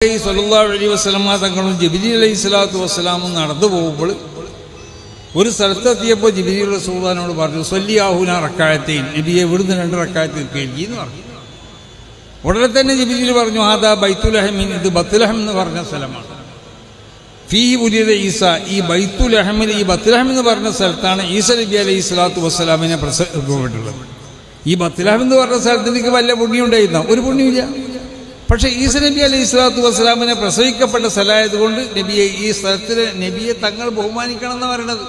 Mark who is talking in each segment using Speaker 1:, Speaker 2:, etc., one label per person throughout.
Speaker 1: സല്ലല്ലാഹു അലൈഹി വസല്ലമ തങ്ങളും ജിബ്രീൽ അലൈഹിസ്സലാത്തു വസ്സലാമും നടന്നു പോകുമ്പോൾ ഒരു സ്ഥലത്തെത്തിയപ്പോൾ ജിബ്രീൽ റസൂലുള്ളാഹിനോട് പറഞ്ഞു, സ്വല്ലിയാഹുന റക്അത്തൈൻ, നബിയെ ഇവിടുന്ന് 2 റക്അത്ത് കേൾക്കി എന്ന് പറഞ്ഞു. ഉടനെ തന്നെ ജിബ്രീൽ പറഞ്ഞു, ഹാദാ ബൈത്തുലഹമിൻ, ഇത് ബത്ലഹം എന്ന് പറഞ്ഞ സ്ഥലമാണ്. ഫീ ഉലിദ ഈസ, ഈ ബൈത്തുലഹമിൽ ഈ ബത്ലഹം എന്ന് പറഞ്ഞ സ്ഥലത്താണ് ഈസ നബി അലൈഹിസ്സലാത്തു വസ്സലാമിനെ പ്രസവിക്കപ്പെട്ടുള്ളത്. ഈ ബത്ലഹം എന്ന് പറഞ്ഞ സ്ഥലത്ത് എനിക്ക് വല്ല പുണ്യം ഉണ്ടായിരുന്നോ? ഒരു പുണ്യമില്ല. പക്ഷേ ഈസ നബി അലൈഹി സ്വലാത്തു വസ്സലാമിനെ പ്രസവിക്കപ്പെട്ട സ്ഥലമായതുകൊണ്ട് നബിയെ ഈ സ്ഥലത്തിൽ നബിയെ തങ്ങൾ ബഹുമാനിക്കണം എന്ന് പറയണത്.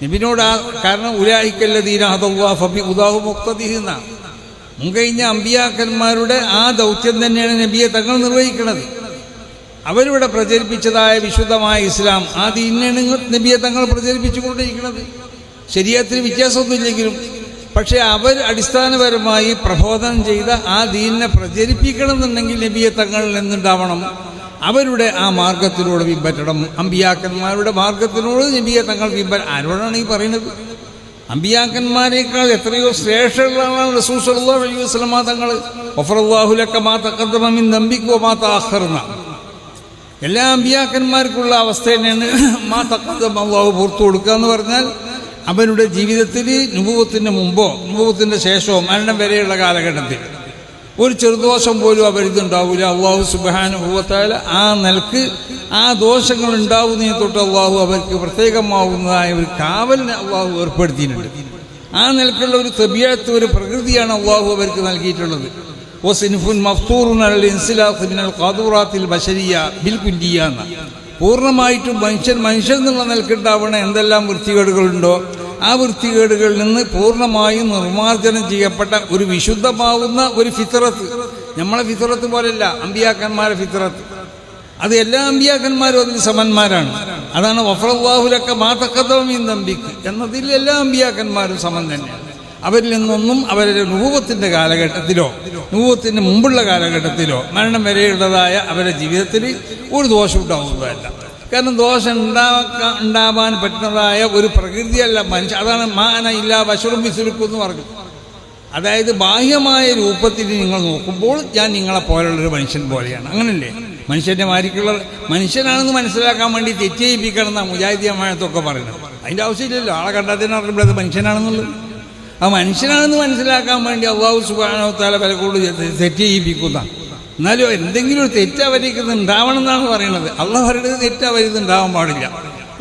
Speaker 1: നബിനോട് കാരണം ഉലായിക്കല്ലദീന ഹദല്ലാഹു ഫബി ഉദാഹു മുഖ്തദിഹി എന്നാണ്. മുൻകഴിഞ്ഞ അമ്പിയാക്കന്മാരുടെ ആ ദൗത്യം തന്നെയാണ് നബിയെ തങ്ങൾ നിർവഹിക്കുന്നത്. അവരിവിടെ പ്രചരിപ്പിച്ചതായ വിശുദ്ധമായ ഇസ്ലാം, ആ ദീനിനാണ് നബിയെ തങ്ങൾ പ്രചരിപ്പിച്ചുകൊണ്ടിരിക്കുന്നത്. ശരീഅത്തിന് വ്യത്യാസമൊന്നുമില്ലെങ്കിലും പക്ഷേ അവർ അടിസ്ഥാനപരമായി പ്രബോധനം ചെയ്ത ആ ദീനിനെ പ്രചരിപ്പിക്കണം എന്നുണ്ടെങ്കിൽ നബിയെ തങ്ങളിൽ നിന്നുണ്ടാവണം. അവരുടെ ആ മാർഗത്തിലൂടെ പിൻപറ്റണം. അമ്പിയാക്കന്മാരുടെ മാർഗത്തിലൂടെ നബിയെ തങ്ങൾ ആരോടാണ് ഈ പറയുന്നത്? അമ്പിയാക്കന്മാരേക്കാൾ എത്രയോ ശ്രേഷ്ഠകളാണ് റസൂൽ സല്ലല്ലാഹു അലൈഹി വസല്ലമ തങ്ങൾ. ഗഫറല്ലാഹു ലക മാ തഖദ്ദമ മിൻ ദംബിക വമാ തഅഖർന. എല്ലാ അമ്പിയാക്കന്മാർക്കുള്ള അവസ്ഥ തന്നെയാണ് മാ തഖദ്ദമ, അല്ലാഹു പുറത്തു കൊടുക്കുക എന്ന് പറഞ്ഞാൽ അവരുടെ ജീവിതത്തിൽ നുബുവത്തിന് മുമ്പോ നുബുവത്തിൻ്റെ ശേഷമോ മരണം വരെയുള്ള കാലഘട്ടത്തിൽ ഒരു ചെറുദോഷം പോലും അവരിതുണ്ടാവില്ല. അള്ളാഹു സുബ്ഹാനഹു വ തആല ആ നിലക്ക് ആ ദോഷങ്ങൾ ഉണ്ടാവുന്നതിനെ തൊട്ട് അള്ളാഹു അവർക്ക് പ്രത്യേകമാവുന്നതായ ഒരു കാവലിനെ അള്ളാഹു ഏർപ്പെടുത്തിയിട്ടുണ്ട്. ആ നിലക്കുള്ള ഒരു തബിയത്ത്, ഒരു പ്രകൃതിയാണ് അള്ളാഹു അവർക്ക് നൽകിയിട്ടുള്ളത്. വസിൻഫുൻ മഫ്തൂറുൻ അലൽ ഇൻസിലാഖ് മിനൽ ഖാദൂറാത്തിൽ ബശരിയ ബിൽ കുല്ലിയ എന്ന പൂർണ്ണമായിട്ടും മനുഷ്യൻ എന്നുള്ള നിലക്കുണ്ടാവുന്ന എന്തെല്ലാം വൃത്തികേടുകളുണ്ടോ ആ വൃത്തികേടുകളിൽ നിന്ന് പൂർണ്ണമായും നിർമ്മാർജ്ജനം ചെയ്യപ്പെട്ട ഒരു വിശുദ്ധമാവുന്ന ഒരു ഫിത്രത്ത്. നമ്മളെ ഫിത്രത്ത് പോലെയല്ല അമ്പിയാക്കന്മാരെ ഫിത്രത്ത്. അത് എല്ലാ അമ്പിയാക്കന്മാരും അതിൽ സമന്മാരാണ്. അതാണ് ഗഫറല്ലാഹു ലക മാ തഖദ്ദമ മിൻ ദംബിക എന്നതിൽ എല്ലാ അമ്പിയാക്കന്മാരും സമം തന്നെയാണ്. അവരിൽ നിന്നൊന്നും അവരുടെ നുബുവത്തിൻ്റെ കാലഘട്ടത്തിലോ നുബുവത്തിന് മുമ്പുള്ള കാലഘട്ടത്തിലോ മരണം വരെയുള്ളതായ അവരുടെ ജീവിതത്തിൽ ഒരു ദോഷം ഉണ്ടാവുന്നതല്ല. കാരണം ദോഷം ഉണ്ടാവാൻ പറ്റുന്നതായ ഒരു പ്രകൃതിയല്ല മനുഷ്യ. അതാണ് മാന ഇല്ലാ ബശറും മിസ്ലുക്കും എന്ന് പറഞ്ഞു. അതായത് ബാഹ്യമായ രൂപത്തിൽ നിങ്ങൾ നോക്കുമ്പോൾ ഞാൻ നിങ്ങളെ പോലുള്ളൊരു മനുഷ്യൻ പോലെയാണ്. അങ്ങനല്ലേ? മനുഷ്യൻ്റെ മാരിക്കുള്ള മനുഷ്യനാണെന്ന് മനസ്സിലാക്കാൻ വേണ്ടി തെറ്റിയിപ്പിക്കണം എന്നാണ് മുജാഹിദിയമായത്തൊക്കെ പറയുന്നത്. അതിൻ്റെ ആവശ്യമില്ലല്ലോ. ആളെ കണ്ടാൽ തന്നെ അറിയുമ്പോൾ അത് മനുഷ്യനാണെന്നുള്ളത്. ആ മനുഷ്യനാണെന്ന് മനസ്സിലാക്കാൻ വേണ്ടി അല്ലാഹു സുബ്ഹാനഹു വ തആല പലരോട് തെറ്റ് ചെയ്യിപ്പിക്കുന്ന. എന്നാലും എന്തെങ്കിലും ഒരു തെറ്റ് അവർക്ക് ഉണ്ടാവണം എന്നാണ് പറയുന്നത്. അള്ളാഹു പറയുന്നത് തെറ്റ് അവർക്ക് ഉണ്ടാവാൻ പാടില്ല.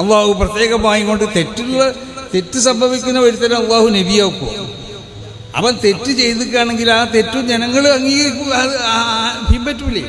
Speaker 1: അള്ളാഹു പ്രത്യേകമായി കൊണ്ട് തെറ്റ് സംഭവിക്കുന്ന ഒരുത്തരം അള്ളാഹു നബിയാക്കും. അവൻ തെറ്റ് ചെയ്തിക്കുകയാണെങ്കിൽ ആ തെറ്റും ജനങ്ങൾ അംഗീകരിക്കുക, പിൻപറ്റൂലേ?